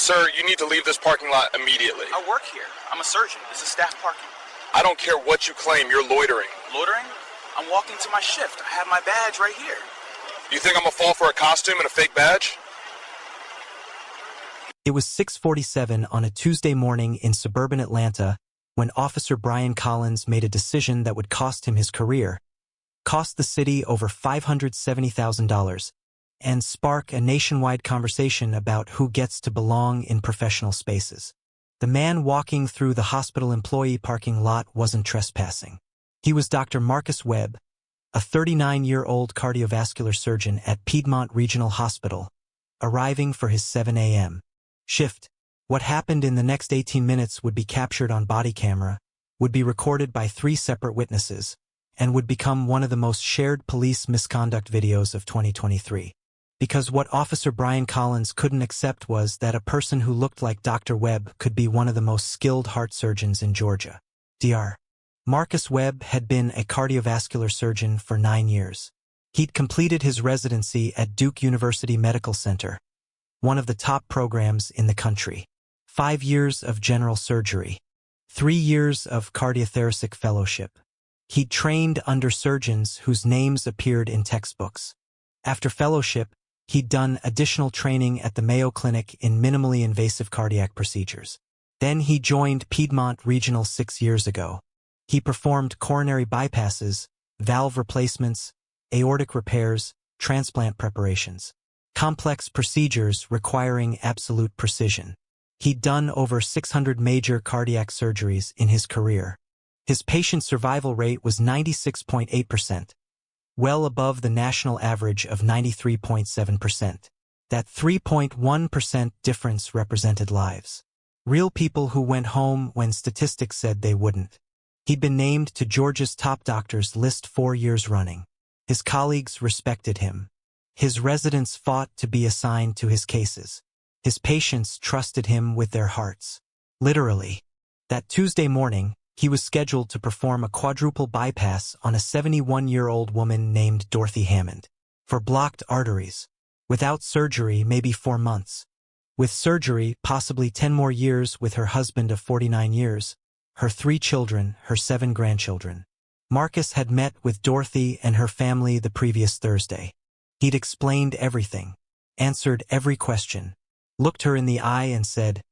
Sir, you need to leave this parking lot immediately. I work here. I'm a surgeon. This is staff parking. I don't care what you claim, you're loitering. Loitering? I'm walking to my shift. I have my badge right here. You think I'm gonna fall for a costume and a fake badge? It was 6:47 on a Tuesday morning in suburban Atlanta when Officer Brian Collins made a decision that would cost him his career, cost the city over $570,000, and spark a nationwide conversation about who gets to belong in professional spaces. The man walking through the hospital employee parking lot wasn't trespassing. He was Dr. Marcus Webb, a 39-year-old cardiovascular surgeon at Piedmont Regional Hospital, arriving for his 7 a.m. shift. What happened in the next 18 minutes would be captured on body camera, would be recorded by 3 separate witnesses, and would become one of the most shared police misconduct videos of 2023. Because what Officer Brian Collins couldn't accept was that a person who looked like Dr. Webb could be one of the most skilled heart surgeons in Georgia. Dr. Marcus Webb had been a cardiovascular surgeon for 9 years. He'd completed his residency at Duke University Medical Center, one of the top programs in the country. 5 years of general surgery, 3 years of cardiothoracic fellowship. He'd trained under surgeons whose names appeared in textbooks. After fellowship, he'd done additional training at the Mayo Clinic in minimally invasive cardiac procedures. Then he joined Piedmont Regional 6 years ago. He performed coronary bypasses, valve replacements, aortic repairs, transplant preparations. Complex procedures requiring absolute precision. He'd done over 600 major cardiac surgeries in his career. His patient survival rate was 96.8%, well above the national average of 93.7%. That 3.1% difference represented lives. Real people who went home when statistics said they wouldn't. He'd been named to Georgia's top doctors list 4 years running. His colleagues respected him. His residents fought to be assigned to his cases. His patients trusted him with their hearts. Literally. That Tuesday morning, he was scheduled to perform a quadruple bypass on a 71-year-old woman named Dorothy Hammond. For blocked arteries. Without surgery, maybe 4 months. With surgery, possibly 10 more years with her husband of 49 years, her 3 children, her 7 grandchildren. Marcus had met with Dorothy and her family the previous Thursday. He'd explained everything, answered every question, looked her in the eye and said,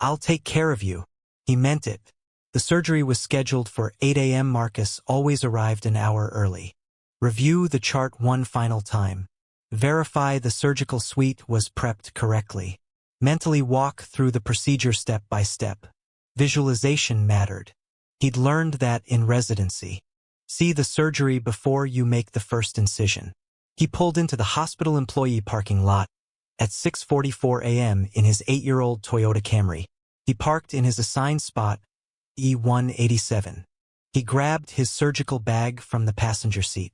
"I'll take care of you." He meant it. The surgery was scheduled for 8 a.m. Marcus always arrived an hour early. Review the chart one final time. Verify the surgical suite was prepped correctly. Mentally walk through the procedure step by step. Visualization mattered. He'd learned that in residency. See the surgery before you make the first incision. He pulled into the hospital employee parking lot at 6:44 a.m. in his 8-year-old Toyota Camry. He parked in his assigned spot, E187. He grabbed his surgical bag from the passenger seat.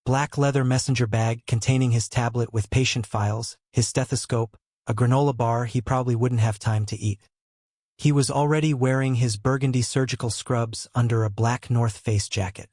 Black leather messenger bag containing his tablet with patient files, his stethoscope, a granola bar he probably wouldn't have time to eat. He was already wearing his burgundy surgical scrubs under a black North Face jacket.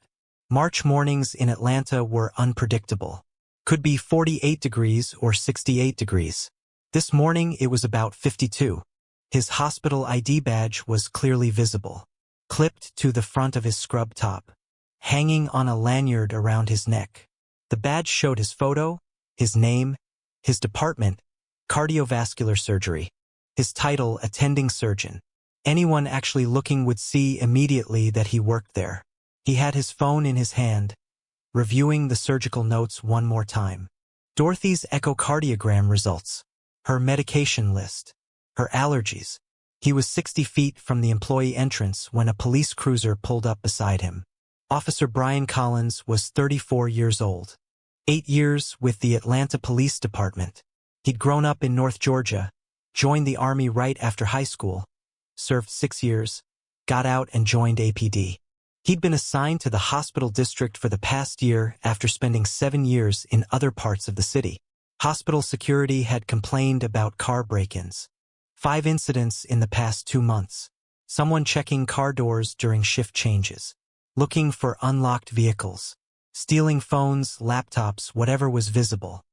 March mornings in Atlanta were unpredictable. Could be 48 degrees or 68 degrees. This morning it was about 52. His hospital ID badge was clearly visible, clipped to the front of his scrub top, hanging on a lanyard around his neck. The badge showed his photo, his name, his department, cardiovascular surgery, his title, attending surgeon. Anyone actually looking would see immediately that he worked there. He had his phone in his hand, reviewing the surgical notes one more time. Dorothy's echocardiogram results, her medication list, her allergies. He was 60 feet from the employee entrance when a police cruiser pulled up beside him. Officer Brian Collins was 34 years old. 8 years with the Atlanta Police Department. He'd grown up in North Georgia, joined the Army right after high school, served 6 years, got out and joined APD. He'd been assigned to the hospital district for the past year after spending 7 years in other parts of the city. Hospital security had complained about car break-ins. 5 incidents in the past 2 months. Someone checking car doors during shift changes. Looking for unlocked vehicles. Stealing phones, laptops, whatever was visible.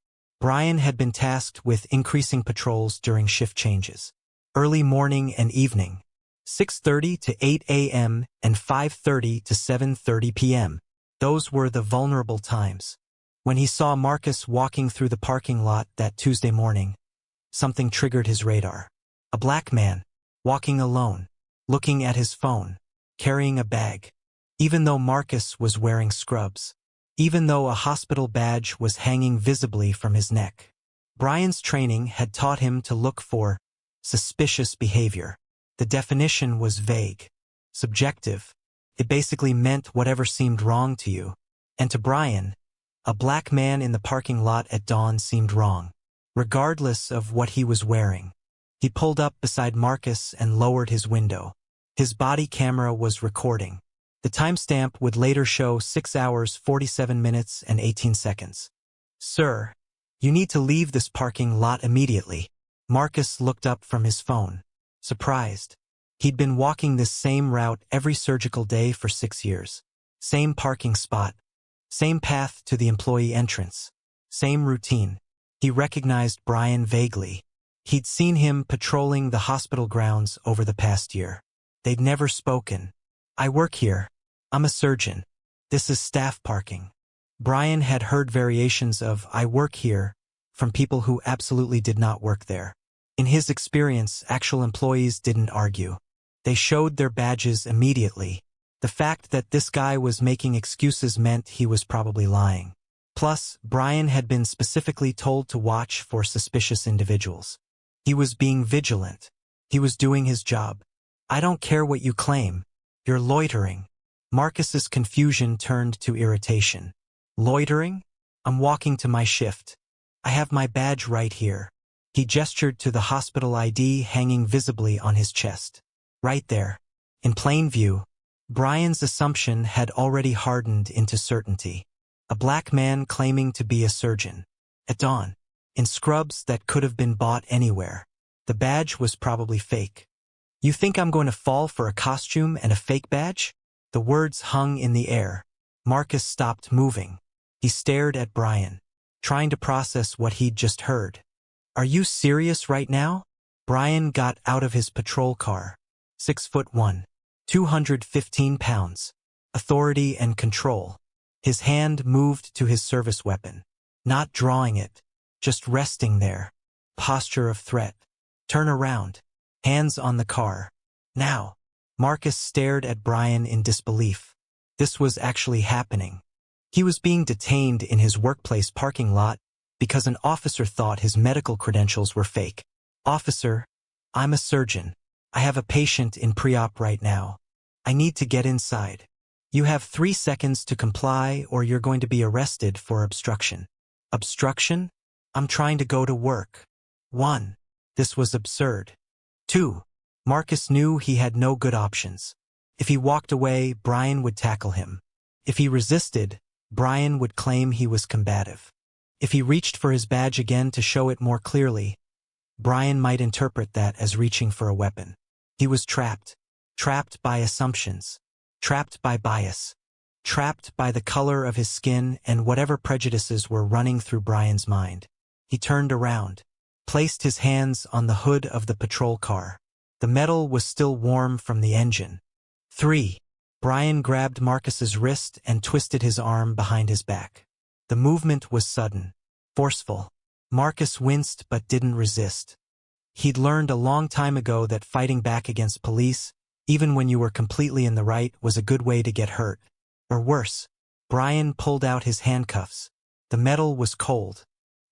Brian had been tasked with increasing patrols during shift changes. early morning and evening, 6:30 to 8 a.m. and 5:30 to 7:30 p.m. Those were the vulnerable times. When he saw Marcus walking through the parking lot that Tuesday morning, something triggered his radar. A black man, walking alone, looking at his phone, carrying a bag. Even though Marcus was wearing scrubs, even though a hospital badge was hanging visibly from his neck, Brian's training had taught him to look for suspicious behavior. The definition was vague, subjective. It basically meant whatever seemed wrong to you. And to Brian, a black man in the parking lot at dawn seemed wrong, regardless of what he was wearing. He pulled up beside Marcus and lowered his window. His body camera was recording. The timestamp would later show 6 hours, 47 minutes, and 18 seconds. "Sir, you need to leave this parking lot immediately." Marcus looked up from his phone, surprised. He'd been walking this same route every surgical day for 6 years. Same parking spot, same path to the employee entrance, same routine. He recognized Brian vaguely. He'd seen him patrolling the hospital grounds over the past year. They'd never spoken. "I work here. I'm a surgeon. This is staff parking." Brian had heard variations of "I work here" from people who absolutely did not work there. In his experience, actual employees didn't argue. They showed their badges immediately. The fact that this guy was making excuses meant he was probably lying. Plus, Brian had been specifically told to watch for suspicious individuals. He was being vigilant. He was doing his job. "I don't care what you claim. You're loitering." Marcus's confusion turned to irritation. "Loitering? I'm walking to my shift. I have my badge right here." He gestured to the hospital ID hanging visibly on his chest. Right there, in plain view. Brian's assumption had already hardened into certainty. A black man claiming to be a surgeon. At dawn, in scrubs that could have been bought anywhere. The badge was probably fake. "You think I'm going to fall for a costume and a fake badge?" The words hung in the air. Marcus stopped moving. He stared at Brian, trying to process what he'd just heard. "Are you serious right now?" Brian got out of his patrol car. 6'1", 215 pounds. Authority and control. His hand moved to his service weapon. Not drawing it, just resting there. Posture of threat. "Turn around." Hands on the car. "Now." Marcus stared at Brian in disbelief. This was actually happening. He was being detained in his workplace parking lot because an officer thought his medical credentials were fake. "Officer, I'm a surgeon. I have a patient in pre-op right now. I need to get inside. You have 3 seconds to comply or you're going to be arrested for obstruction." "Obstruction? I'm trying to go to work." 1. This was absurd. 2. Marcus knew he had no good options. If he walked away, Brian would tackle him. If he resisted, Brian would claim he was combative. If he reached for his badge again to show it more clearly, Brian might interpret that as reaching for a weapon. He was trapped. Trapped by assumptions. Trapped by bias. Trapped by the color of his skin and whatever prejudices were running through Brian's mind. He turned around, placed his hands on the hood of the patrol car. The metal was still warm from the engine. 3. Brian grabbed Marcus's wrist and twisted his arm behind his back. The movement was sudden, forceful. Marcus winced but didn't resist. He'd learned a long time ago that fighting back against police, even when you were completely in the right, was a good way to get hurt. Or worse. Brian pulled out his handcuffs. The metal was cold.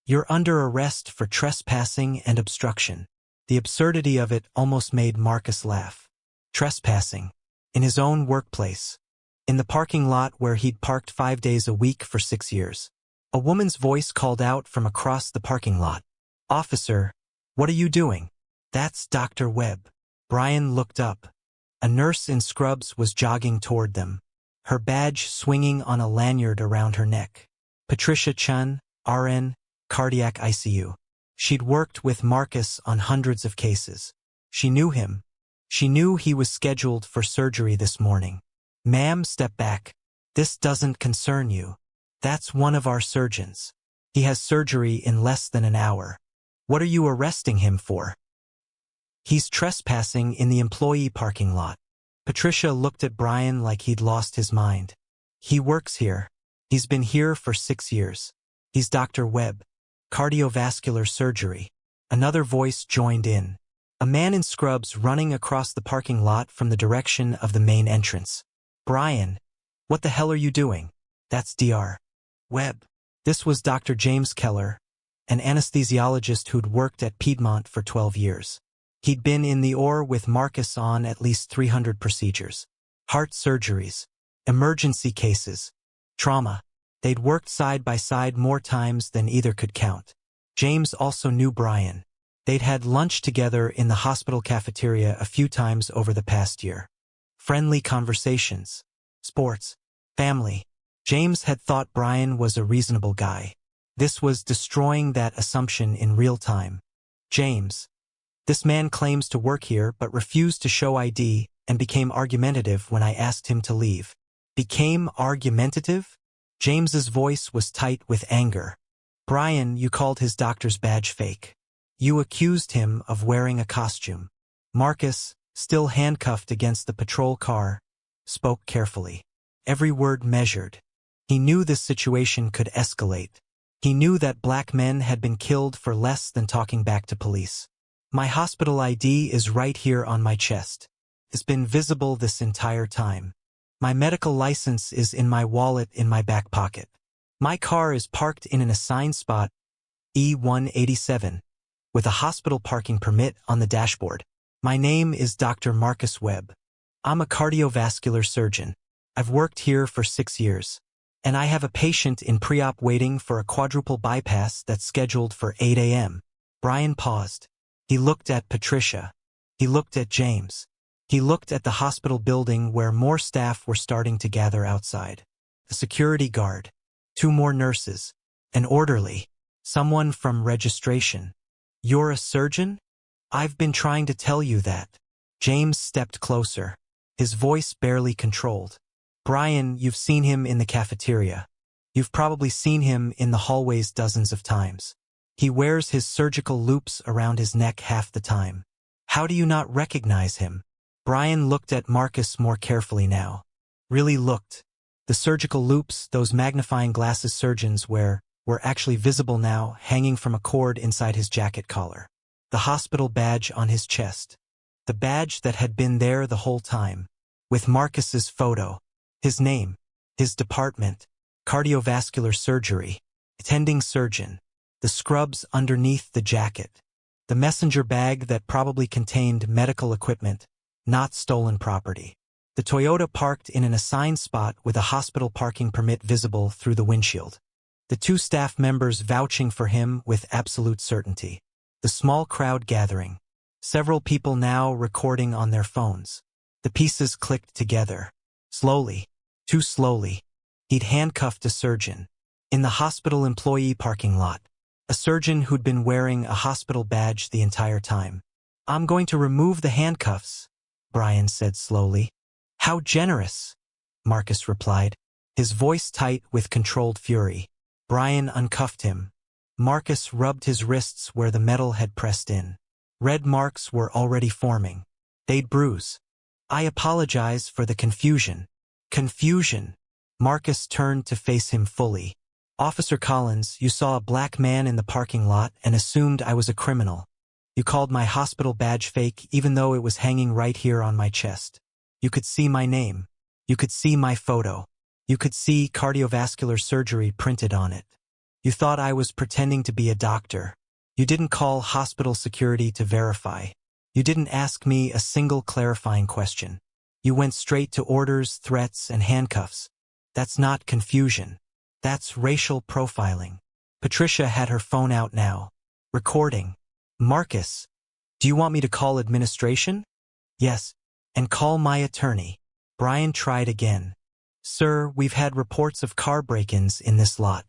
"You're under arrest for trespassing and obstruction." The absurdity of it almost made Marcus laugh. Trespassing. In his own workplace. In the parking lot where he'd parked 5 days a week for 6 years. A woman's voice called out from across the parking lot. "Officer, what are you doing?" "That's Dr. Webb." Brian looked up. A nurse in scrubs was jogging toward them, her badge swinging on a lanyard around her neck. Patricia Chun, RN, Cardiac ICU. She'd worked with Marcus on hundreds of cases. She knew him. She knew he was scheduled for surgery this morning. "Ma'am, step back. This doesn't concern you. That's one of our surgeons. He has surgery in less than an hour. What are you arresting him for?" He's trespassing in the employee parking lot. Patricia looked at Brian like he'd lost his mind. He works here. He's been here for 6 years. He's Dr. Webb. Cardiovascular surgery. Another voice joined in. A man in scrubs running across the parking lot from the direction of the main entrance. Brian, what the hell are you doing? That's Dr. Webb. This was Dr. James Keller, an anesthesiologist who'd worked at Piedmont for 12 years. He'd been in the OR with Marcus on at least 300 procedures. Heart surgeries, emergency cases, trauma. They'd worked side by side more times than either could count. James also knew Brian. They'd had lunch together in the hospital cafeteria a few times over the past year. Friendly conversations, sports, family. James had thought Brian was a reasonable guy. This was destroying that assumption in real time. James. This man claims to work here but refused to show ID and became argumentative when I asked him to leave. Became argumentative? James's voice was tight with anger. Brian, you called his doctor's badge fake. You accused him of wearing a costume. Marcus, still handcuffed against the patrol car, spoke carefully. Every word measured. He knew this situation could escalate. He knew that black men had been killed for less than talking back to police. My hospital ID is right here on my chest. It's been visible this entire time. My medical license is in my wallet in my back pocket. My car is parked in an assigned spot, E187, with a hospital parking permit on the dashboard. My name is Dr. Marcus Webb. I'm a cardiovascular surgeon. I've worked here for 6 years. And I have a patient in pre-op waiting for a quadruple bypass that's scheduled for 8 a.m. Brian paused. He looked at Patricia. He looked at James. He looked at the hospital building where more staff were starting to gather outside. A security guard. 2 more nurses. An orderly. Someone from registration. You're a surgeon? I've been trying to tell you that. James stepped closer. His voice barely controlled. Brian, you've seen him in the cafeteria. You've probably seen him in the hallways dozens of times. He wears his surgical loops around his neck half the time. How do you not recognize him? Brian looked at Marcus more carefully now. Really looked. The surgical loops, those magnifying glasses surgeons wear, were actually visible now, hanging from a cord inside his jacket collar. The hospital badge on his chest. The badge that had been there the whole time. With Marcus's photo. His name. His department. Cardiovascular surgery. Attending surgeon. The scrubs underneath the jacket. The messenger bag that probably contained medical equipment, not stolen property. The Toyota parked in an assigned spot with a hospital parking permit visible through the windshield. The 2 staff members vouching for him with absolute certainty. The small crowd gathering. Several people now recording on their phones. The pieces clicked together. Slowly. Too slowly. He'd handcuffed a surgeon. In the hospital employee parking lot. A surgeon who'd been wearing a hospital badge the entire time. I'm going to remove the handcuffs, Brian said slowly. How generous, Marcus replied, his voice tight with controlled fury. Brian uncuffed him. Marcus rubbed his wrists where the metal had pressed in. Red marks were already forming. They'd bruise. I apologize for the confusion. Confusion. Marcus turned to face him fully. Officer Collins, you saw a black man in the parking lot and assumed I was a criminal. You called my hospital badge fake even though it was hanging right here on my chest. You could see my name. You could see my photo. You could see cardiovascular surgery printed on it. You thought I was pretending to be a doctor. You didn't call hospital security to verify. You didn't ask me a single clarifying question. You went straight to orders, threats, and handcuffs. That's not confusion. That's racial profiling. Patricia had her phone out now. Recording. Marcus, do you want me to call administration? Yes. And call my attorney. Brian tried again. Sir, we've had reports of car break-ins in this lot.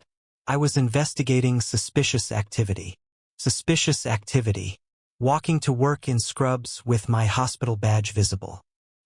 I was investigating suspicious activity. Suspicious activity. Walking to work in scrubs with my hospital badge visible.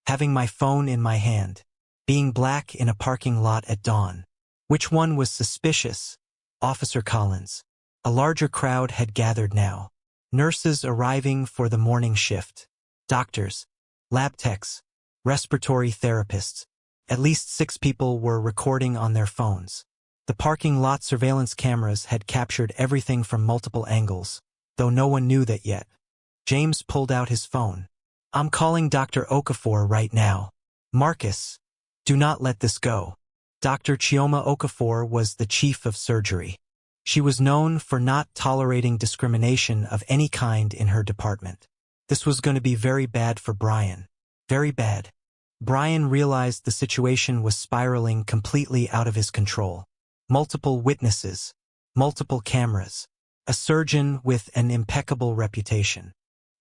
Having my phone in my hand. Being black in a parking lot at dawn. Which one was suspicious? Officer Collins. A larger crowd had gathered now. Nurses arriving for the morning shift. Doctors, lab techs, respiratory therapists. At least 6 people were recording on their phones. The parking lot surveillance cameras had captured everything from multiple angles, though no one knew that yet. James pulled out his phone. "I'm calling Dr. Okafor right now. Marcus, do not let this go." Dr. Chioma Okafor was the chief of surgery. She was known for not tolerating discrimination of any kind in her department. This was going to be very bad for Brian. Very bad. Brian realized the situation was spiraling completely out of his control. Multiple witnesses, multiple cameras, a surgeon with an impeccable reputation,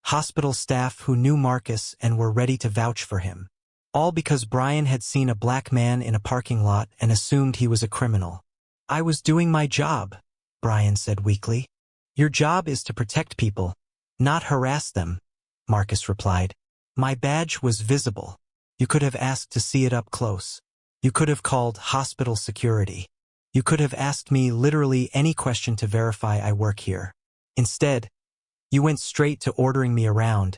hospital staff who knew Marcus and were ready to vouch for him. All because Brian had seen a black man in a parking lot and assumed he was a criminal. "I was doing my job," Brian said weakly. "Your job is to protect people, not harass them," Marcus replied. "My badge was visible. You could have asked to see it up close. You could have called hospital security. You could have asked me literally any question to verify I work here. Instead, you went straight to ordering me around,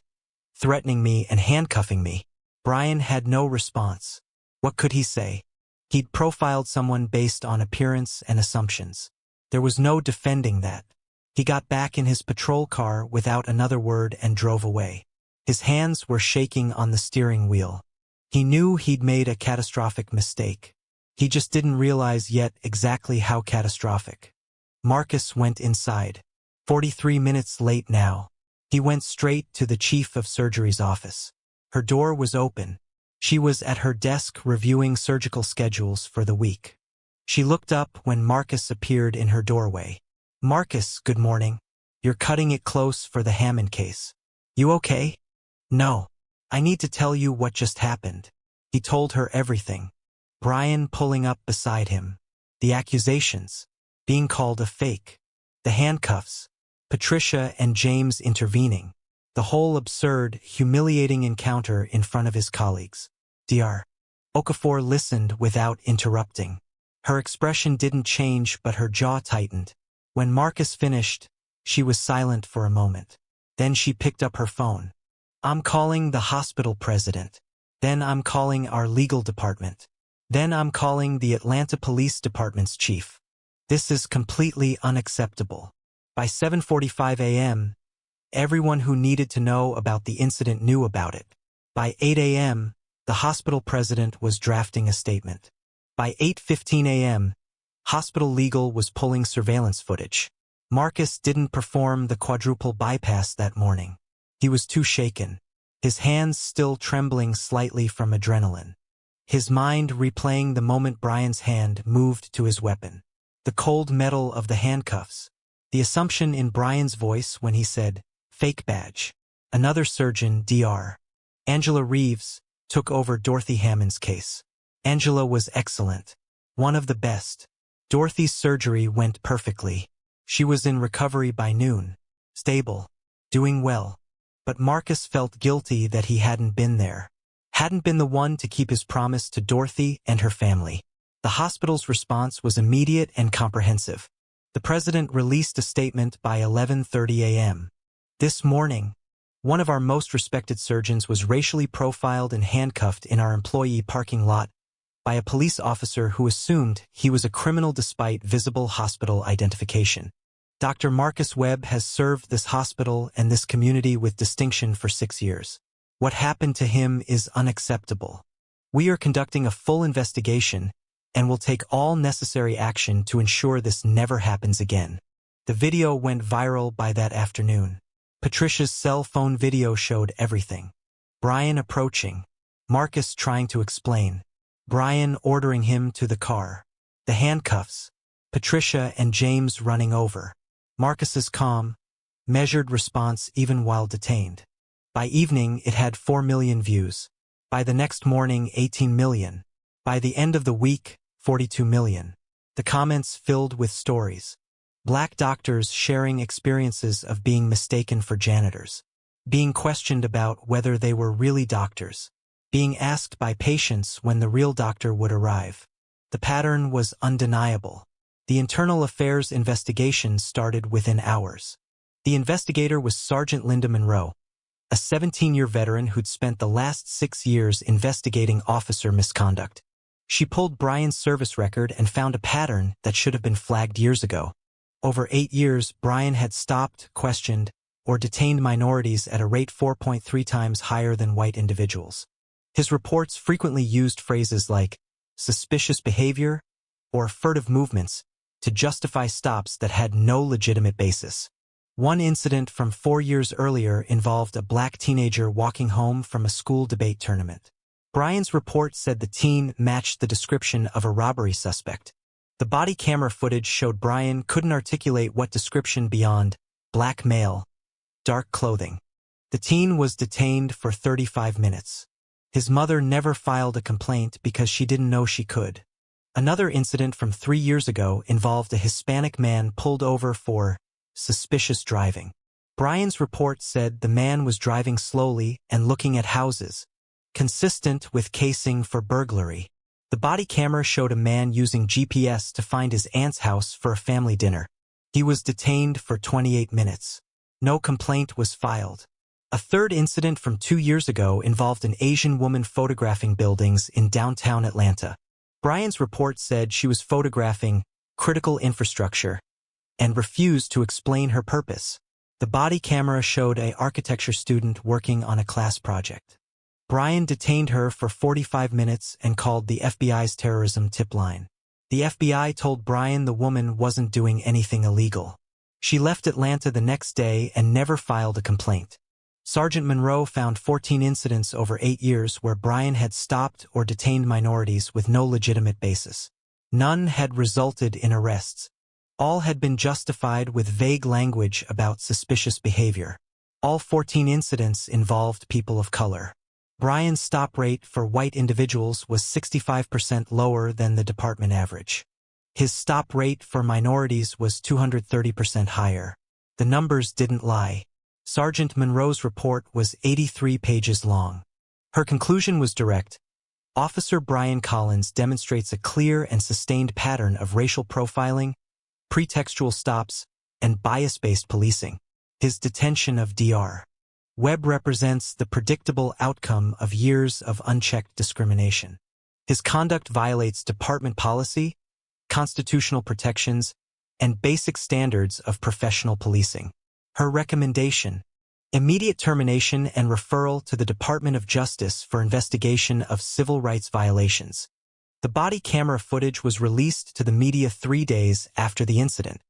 threatening me and handcuffing me." Brian had no response. What could he say? He'd profiled someone based on appearance and assumptions. There was no defending that. He got back in his patrol car without another word and drove away. His hands were shaking on the steering wheel. He knew he'd made a catastrophic mistake. He just didn't realize yet exactly how catastrophic. Marcus went inside. 43 minutes late now. He went straight to the chief of surgery's office. Her door was open. She was at her desk reviewing surgical schedules for the week. She looked up when Marcus appeared in her doorway. "Marcus, good morning. You're cutting it close for the Hammond case. You okay?" "No. I need to tell you what just happened." He told her everything. Brian pulling up beside him. The accusations. Being called a fake. The handcuffs. Patricia and James intervening. The whole absurd, humiliating encounter in front of his colleagues. Dr. Okafor listened without interrupting. Her expression didn't change, but her jaw tightened. When Marcus finished, she was silent for a moment. Then she picked up her phone. "I'm calling the hospital president. Then I'm calling our legal department. Then I'm calling the Atlanta Police Department's chief. This is completely unacceptable." By 7:45 a.m., everyone who needed to know about the incident knew about it. By 8 a.m., the hospital president was drafting a statement. By 8:15 a.m., hospital legal was pulling surveillance footage. Marcus didn't perform the quadruple bypass that morning. He was too shaken, his hands still trembling slightly from adrenaline. His mind replaying the moment Brian's hand moved to his weapon. The cold metal of the handcuffs. The assumption in Brian's voice when he said, "Fake badge." Another surgeon, Dr. Angela Reeves, took over Dorothy Hammond's case. Angela was excellent. One of the best. Dorothy's surgery went perfectly. She was in recovery by noon. Stable. Doing well. But Marcus felt guilty that he hadn't been there. Hadn't been the one to keep his promise to Dorothy and her family. The hospital's response was immediate and comprehensive. The president released a statement by 11:30 a.m. "This morning, one of our most respected surgeons was racially profiled and handcuffed in our employee parking lot by a police officer who assumed he was a criminal despite visible hospital identification. Dr. Marcus Webb has served this hospital and this community with distinction for 6 years. What happened to him is unacceptable. We are conducting a full investigation and will take all necessary action to ensure this never happens again." The video went viral by that afternoon. Patricia's cell phone video showed everything. Brian approaching. Marcus trying to explain. Brian ordering him to the car. The handcuffs. Patricia and James running over. Marcus's calm, measured response even while detained. By evening, it had 4 million views. By the next morning, 18 million. By the end of the week, 42 million. The comments filled with stories. Black doctors sharing experiences of being mistaken for janitors. Being questioned about whether they were really doctors. Being asked by patients when the real doctor would arrive. The pattern was undeniable. The internal affairs investigation started within hours. The investigator was Sergeant Linda Monroe, a 17-year veteran who'd spent the last 6 years investigating officer misconduct. She pulled Brian's service record and found a pattern that should have been flagged years ago. Over 8 years, Brian had stopped, questioned, or detained minorities at a rate 4.3 times higher than white individuals. His reports frequently used phrases like suspicious behavior or furtive movements to justify stops that had no legitimate basis. One incident from 4 years earlier involved a black teenager walking home from a school debate tournament. Brian's report said the teen matched the description of a robbery suspect. The body camera footage showed Brian couldn't articulate what description beyond black male, dark clothing. The teen was detained for 35 minutes. His mother never filed a complaint because she didn't know she could. Another incident from 3 years ago involved a Hispanic man pulled over for suspicious driving. Brian's report said the man was driving slowly and looking at houses, consistent with casing for burglary. The body camera showed a man using GPS to find his aunt's house for a family dinner. He was detained for 28 minutes. No complaint was filed. A third incident from 2 years ago involved an Asian woman photographing buildings in downtown Atlanta. Brian's report said she was photographing critical infrastructure and refused to explain her purpose. The body camera showed an architecture student working on a class project. Brian detained her for 45 minutes and called the FBI's terrorism tip line. The FBI told Brian the woman wasn't doing anything illegal. She left Atlanta the next day and never filed a complaint. Sergeant Monroe found 14 incidents over 8 years where Brian had stopped or detained minorities with no legitimate basis. None had resulted in arrests. All had been justified with vague language about suspicious behavior. All 14 incidents involved people of color. Brian's stop rate for white individuals was 65% lower than the department average. His stop rate for minorities was 230% higher. The numbers didn't lie. Sergeant Monroe's report was 83 pages long. Her conclusion was direct. Officer Brian Collins demonstrates a clear and sustained pattern of racial profiling, pretextual stops, and bias-based policing. His detention of Dr. Webb represents the predictable outcome of years of unchecked discrimination. His conduct violates department policy, constitutional protections, and basic standards of professional policing. Her recommendation: immediate termination and referral to the Department of Justice for investigation of civil rights violations. The body camera footage was released to the media 3 days after the incident.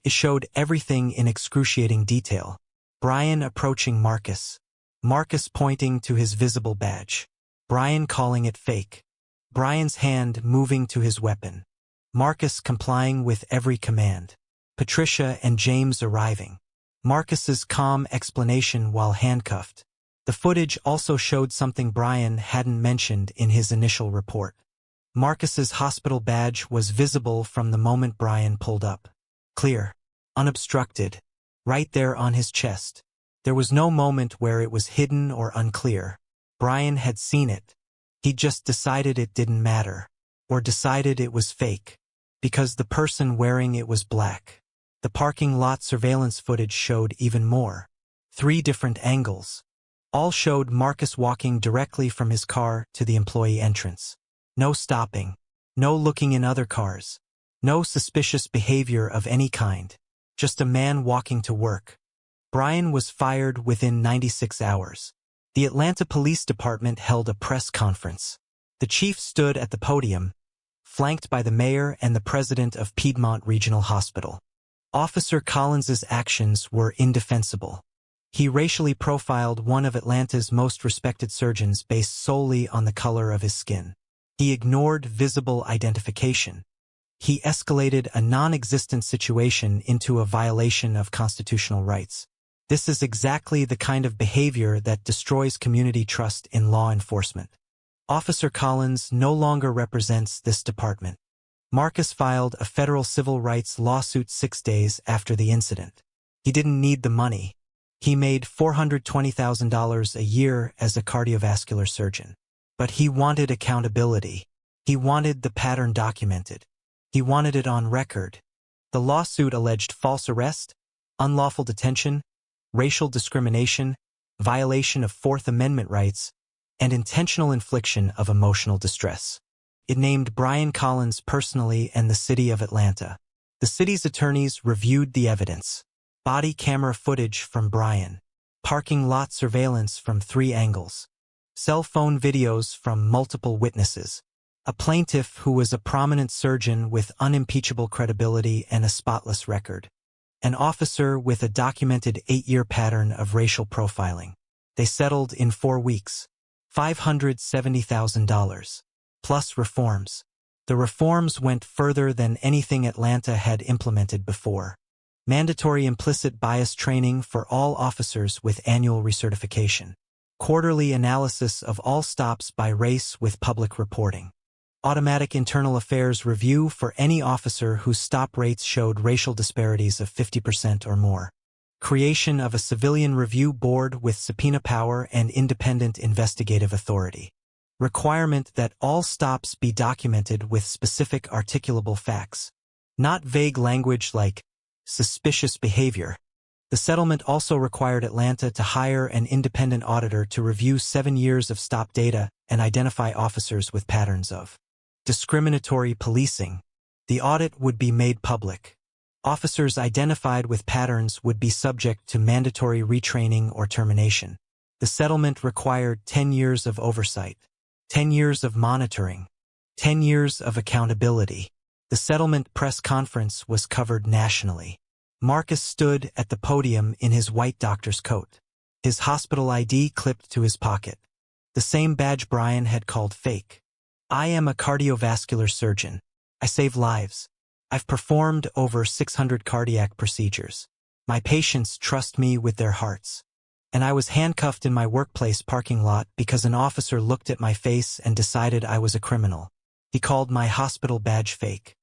It showed everything in excruciating detail. Brian approaching Marcus. Marcus pointing to his visible badge. Brian calling it fake. Brian's hand moving to his weapon. Marcus complying with every command. Patricia and James arriving. Marcus's calm explanation while handcuffed. The footage also showed something Brian hadn't mentioned in his initial report. Marcus's hospital badge was visible from the moment Brian pulled up. Clear. Unobstructed. Right there on his chest. There was no moment where it was hidden or unclear. Brian had seen it. He just decided it didn't matter. Or decided it was fake. Because the person wearing it was black. The parking lot surveillance footage showed even more. 3 different angles. All showed Marcus walking directly from his car to the employee entrance. No stopping. No looking in other cars. No suspicious behavior of any kind. Just a man walking to work. Brian was fired within 96 hours. The Atlanta Police Department held a press conference. The chief stood at the podium, flanked by the mayor and the president of Piedmont Regional Hospital. Officer Collins's actions were indefensible. He racially profiled one of Atlanta's most respected surgeons based solely on the color of his skin. He ignored visible identification. He escalated a non-existent situation into a violation of constitutional rights. This is exactly the kind of behavior that destroys community trust in law enforcement. Officer Collins no longer represents this department. Marcus filed a federal civil rights lawsuit 6 days after the incident. He didn't need the money. He made $420,000 a year as a cardiovascular surgeon. But he wanted accountability. He wanted the pattern documented. He wanted it on record. The lawsuit alleged false arrest, unlawful detention, racial discrimination, violation of Fourth Amendment rights, and intentional infliction of emotional distress. It named Brian Collins personally and the city of Atlanta. The city's attorneys reviewed the evidence. Body camera footage from Brian. Parking lot surveillance from 3 angles. Cell phone videos from multiple witnesses. A plaintiff who was a prominent surgeon with unimpeachable credibility and a spotless record. An officer with a documented 8-year pattern of racial profiling. They settled in 4 weeks. $570,000. Plus reforms. The reforms went further than anything Atlanta had implemented before. Mandatory implicit bias training for all officers with annual recertification. Quarterly analysis of all stops by race with public reporting. Automatic internal affairs review for any officer whose stop rates showed racial disparities of 50% or more. Creation of a civilian review board with subpoena power and independent investigative authority. Requirement that all stops be documented with specific articulable facts. Not vague language like suspicious behavior. The settlement also required Atlanta to hire an independent auditor to review 7 years of stop data and identify officers with patterns of discriminatory policing. The audit would be made public. Officers identified with patterns would be subject to mandatory retraining or termination. The settlement required 10 years of oversight, 10 years of monitoring, 10 years of accountability. The settlement press conference was covered nationally. Marcus stood at the podium in his white doctor's coat, his hospital ID clipped to his pocket, the same badge Brian had called fake. I am a cardiovascular surgeon. I save lives. I've performed over 600 cardiac procedures. My patients trust me with their hearts. And I was handcuffed in my workplace parking lot because an officer looked at my face and decided I was a criminal. He called my hospital badge fake.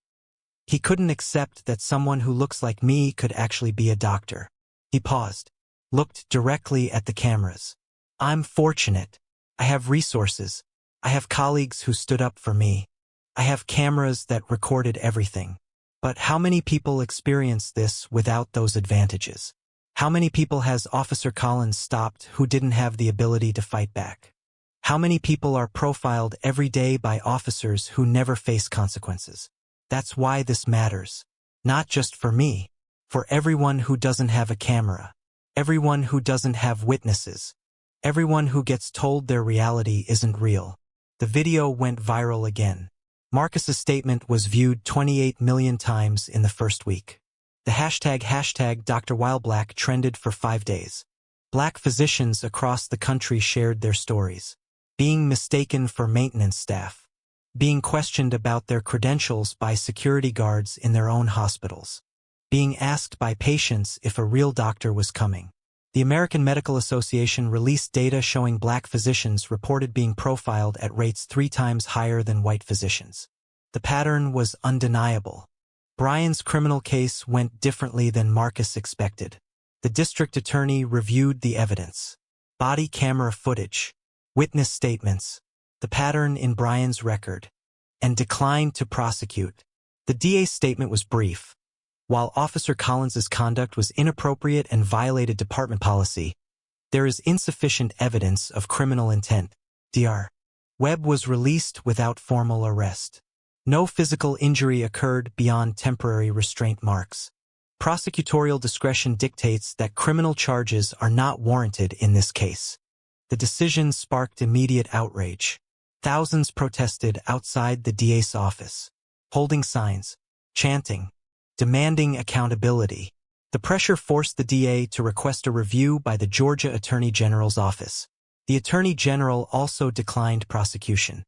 He couldn't accept that someone who looks like me could actually be a doctor. He paused, looked directly at the cameras. I'm fortunate. I have resources. I have colleagues who stood up for me. I have cameras that recorded everything. But how many people experience this without those advantages? How many people has Officer Collins stopped who didn't have the ability to fight back? How many people are profiled every day by officers who never face consequences? That's why this matters. Not just for me. For everyone who doesn't have a camera. Everyone who doesn't have witnesses. Everyone who gets told their reality isn't real. The video went viral again. Marcus's statement was viewed 28 million times in the first week. The hashtag Dr. Whileblack trended for 5 days. Black physicians across the country shared their stories. Being mistaken for maintenance staff. Being questioned about their credentials by security guards in their own hospitals. Being asked by patients if a real doctor was coming. The American Medical Association released data showing black physicians reported being profiled at rates 3 times higher than white physicians. The pattern was undeniable. Brian's criminal case went differently than Marcus expected. The district attorney reviewed the evidence. Body camera footage, witness statements, the pattern in Brian's record, and declined to prosecute. The DA's statement was brief. While Officer Collins's conduct was inappropriate and violated department policy, there is insufficient evidence of criminal intent. Dr. Webb was released without formal arrest. No physical injury occurred beyond temporary restraint marks. Prosecutorial discretion dictates that criminal charges are not warranted in this case. The decision sparked immediate outrage. Thousands protested outside the DA's office, holding signs, chanting, demanding accountability. The pressure forced the DA to request a review by the Georgia Attorney General's office. The Attorney General also declined prosecution,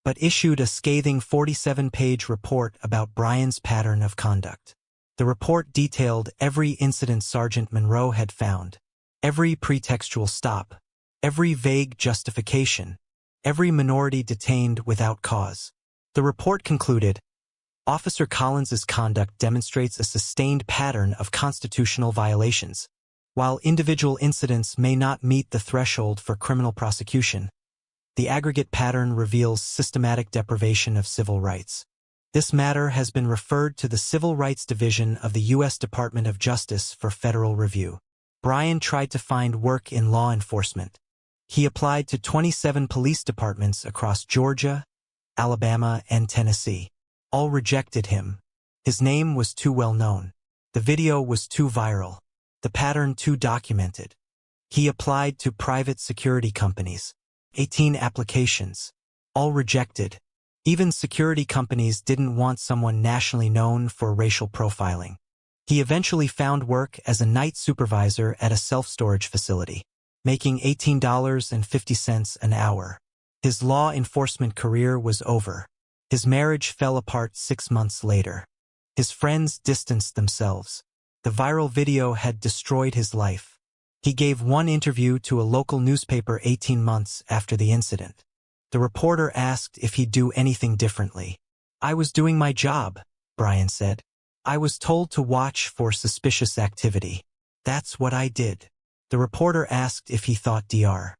but issued a scathing 47-page report about Brian's pattern of conduct. The report detailed every incident Sergeant Monroe had found, every pretextual stop, every vague justification, every minority detained without cause. The report concluded, Officer Collins's conduct demonstrates a sustained pattern of constitutional violations. While individual incidents may not meet the threshold for criminal prosecution, the aggregate pattern reveals systematic deprivation of civil rights. This matter has been referred to the Civil Rights Division of the U.S. Department of Justice for federal review. Brian tried to find work in law enforcement. He applied to 27 police departments across Georgia, Alabama, and Tennessee. All rejected him. His name was too well known. The video was too viral. The pattern too documented. He applied to private security companies. 18 applications. All rejected. Even security companies didn't want someone nationally known for racial profiling. He eventually found work as a night supervisor at a self-storage facility, making $18.50 an hour. His law enforcement career was over. His marriage fell apart 6 months later. His friends distanced themselves. The viral video had destroyed his life. He gave one interview to a local newspaper 18 months after the incident. The reporter asked if he'd do anything differently. "I was doing my job," Brian said. "I was told to watch for suspicious activity. That's what I did." The reporter asked if he thought Dr.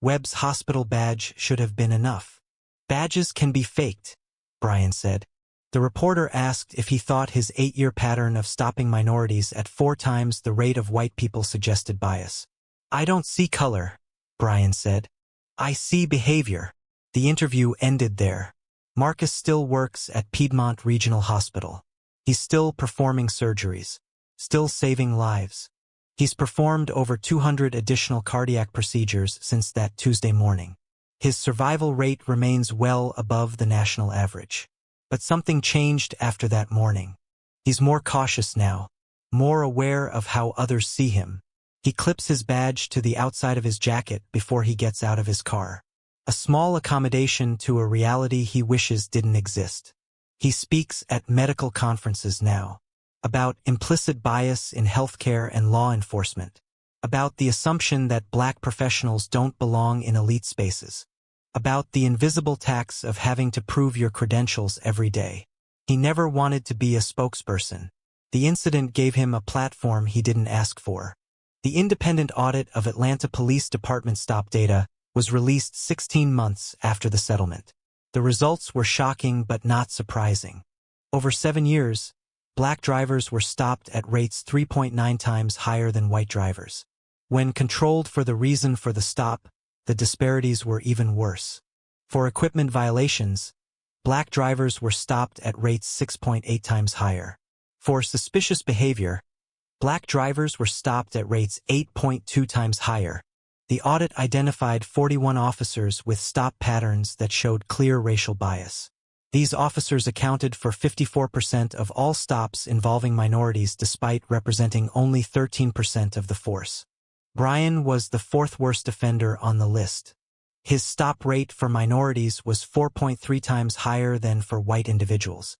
Webb's hospital badge should have been enough. "Badges can be faked," Brian said. The reporter asked if he thought his 8-year pattern of stopping minorities at 4 times the rate of white people suggested bias. "I don't see color," Brian said. "I see behavior." The interview ended there. Marcus still works at Piedmont Regional Hospital. He's still performing surgeries, still saving lives. He's performed over 200 additional cardiac procedures since that Tuesday morning. His survival rate remains well above the national average. But something changed after that morning. He's more cautious now, more aware of how others see him. He clips his badge to the outside of his jacket before he gets out of his car. A small accommodation to a reality he wishes didn't exist. He speaks at medical conferences now about implicit bias in healthcare and law enforcement, about the assumption that black professionals don't belong in elite spaces, about the invisible tax of having to prove your credentials every day. He never wanted to be a spokesperson. The incident gave him a platform he didn't ask for. The independent audit of Atlanta Police Department stop data was released 16 months after the settlement. The results were shocking but not surprising. Over 7 years, black drivers were stopped at rates 3.9 times higher than white drivers. When controlled for the reason for the stop, the disparities were even worse. For equipment violations, black drivers were stopped at rates 6.8 times higher. For suspicious behavior, black drivers were stopped at rates 8.2 times higher. The audit identified 41 officers with stop patterns that showed clear racial bias. These officers accounted for 54% of all stops involving minorities despite representing only 13% of the force. Brian was the 4th worst offender on the list. His stop rate for minorities was 4.3 times higher than for white individuals.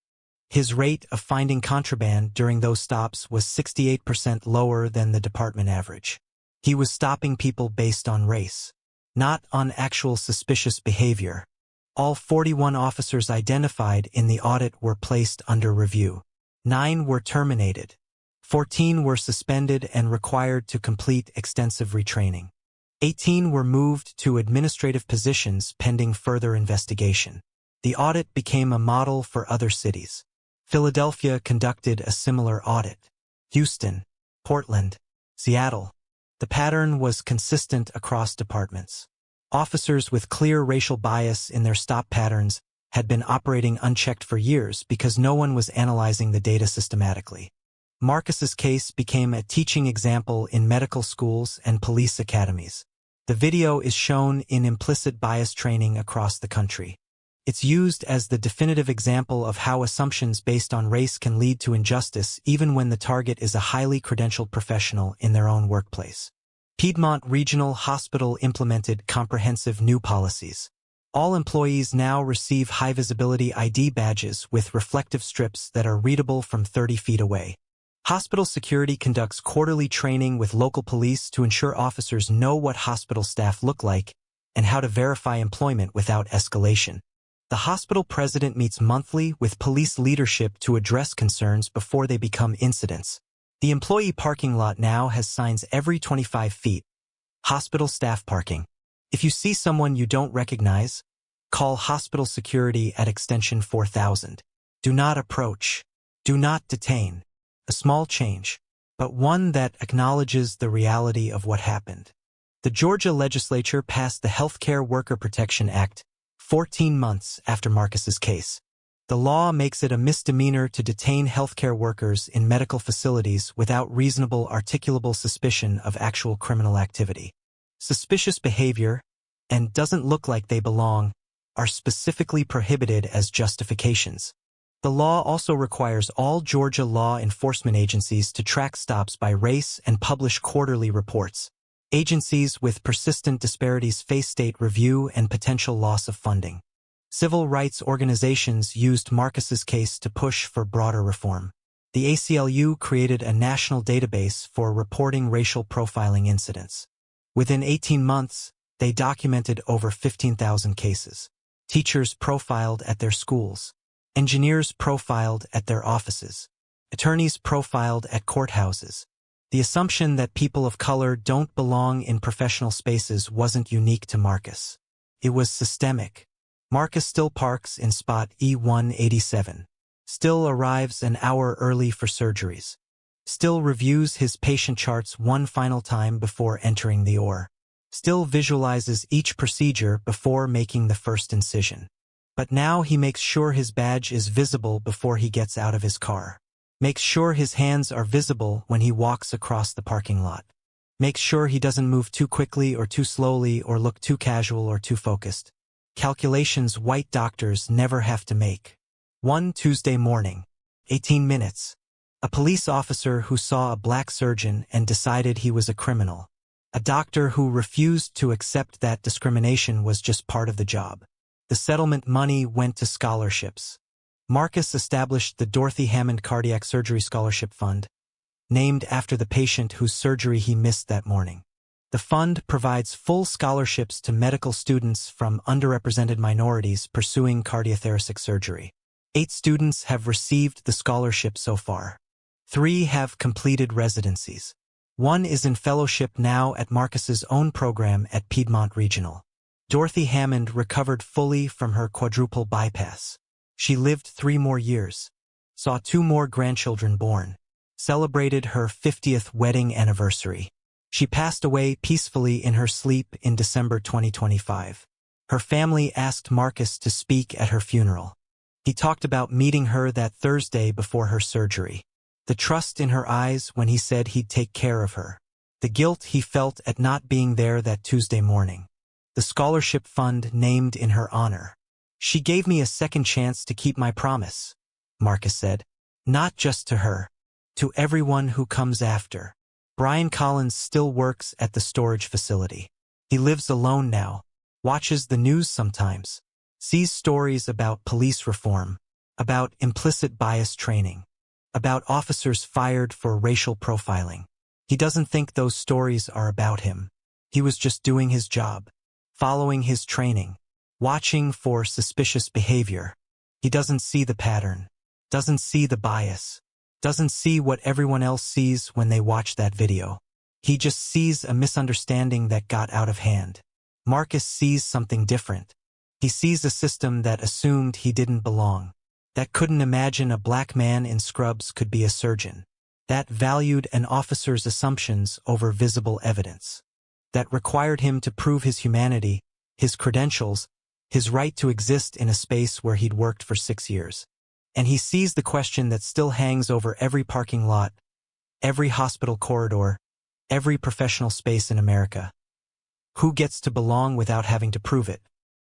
His rate of finding contraband during those stops was 68% lower than the department average. He was stopping people based on race, not on actual suspicious behavior. All 41 officers identified in the audit were placed under review. 9 were terminated. 14 were suspended and required to complete extensive retraining. 18 were moved to administrative positions pending further investigation. The audit became a model for other cities. Philadelphia conducted a similar audit. Houston, Portland, Seattle. The pattern was consistent across departments. Officers with clear racial bias in their stop patterns had been operating unchecked for years because no one was analyzing the data systematically. Marcus's case became a teaching example in medical schools and police academies. The video is shown in implicit bias training across the country. It's used as the definitive example of how assumptions based on race can lead to injustice even when the target is a highly credentialed professional in their own workplace. Piedmont Regional Hospital implemented comprehensive new policies. All employees now receive high-visibility ID badges with reflective strips that are readable from 30 feet away. Hospital security conducts quarterly training with local police to ensure officers know what hospital staff look like and how to verify employment without escalation. The hospital president meets monthly with police leadership to address concerns before they become incidents. The employee parking lot now has signs every 25 feet. Hospital staff parking. If you see someone you don't recognize, call hospital security at extension 4000. Do not approach. Do not detain. A small change, but one that acknowledges the reality of what happened. The Georgia legislature passed the Healthcare Worker Protection Act 14 months after Marcus's case. The law makes it a misdemeanor to detain healthcare workers in medical facilities without reasonable articulable suspicion of actual criminal activity. Suspicious behavior, and doesn't look like they belong, are specifically prohibited as justifications. The law also requires all Georgia law enforcement agencies to track stops by race and publish quarterly reports. Agencies with persistent disparities face state review and potential loss of funding. Civil rights organizations used Marcus's case to push for broader reform. The ACLU created a national database for reporting racial profiling incidents. Within 18 months, they documented over 15,000 cases. Teachers profiled at their schools. Engineers profiled at their offices. Attorneys profiled at courthouses. The assumption that people of color don't belong in professional spaces wasn't unique to Marcus. It was systemic. Marcus still parks in spot E187. Still arrives an hour early for surgeries. Still reviews his patient charts one final time before entering the OR. Still visualizes each procedure before making the first incision. But now he makes sure his badge is visible before he gets out of his car. Makes sure his hands are visible when he walks across the parking lot. Makes sure he doesn't move too quickly or too slowly or look too casual or too focused. Calculations white doctors never have to make. One Tuesday morning, 18 minutes. A police officer who saw a black surgeon and decided he was a criminal. A doctor who refused to accept that discrimination was just part of the job. The settlement money went to scholarships. Marcus established the Dorothy Hammond Cardiac Surgery Scholarship Fund, named after the patient whose surgery he missed that morning. The fund provides full scholarships to medical students from underrepresented minorities pursuing cardiothoracic surgery. 8 students have received the scholarship so far. 3 have completed residencies. 1 is in fellowship now at Marcus's own program at Piedmont Regional. Dorothy Hammond recovered fully from her quadruple bypass. She lived 3 more years, saw 2 more grandchildren born, celebrated her 50th wedding anniversary. She passed away peacefully in her sleep in December 2025. Her family asked Marcus to speak at her funeral. He talked about meeting her that Thursday before her surgery. The trust in her eyes when he said he'd take care of her. The guilt he felt at not being there that Tuesday morning. The scholarship fund named in her honor. She gave me a second chance to keep my promise, Marcus said. Not just to her. To everyone who comes after. Brian Collins still works at the storage facility. He lives alone now, watches the news sometimes, sees stories about police reform, about implicit bias training, about officers fired for racial profiling. He doesn't think those stories are about him. He was just doing his job, following his training, watching for suspicious behavior. He doesn't see the pattern, doesn't see the bias. Doesn't see what everyone else sees when they watch that video. He just sees a misunderstanding that got out of hand. Marcus sees something different. He sees a system that assumed he didn't belong, that couldn't imagine a black man in scrubs could be a surgeon, that valued an officer's assumptions over visible evidence, that required him to prove his humanity, his credentials, his right to exist in a space where he'd worked for 6 years. And he sees the question that still hangs over every parking lot, every hospital corridor, every professional space in America. Who gets to belong without having to prove it?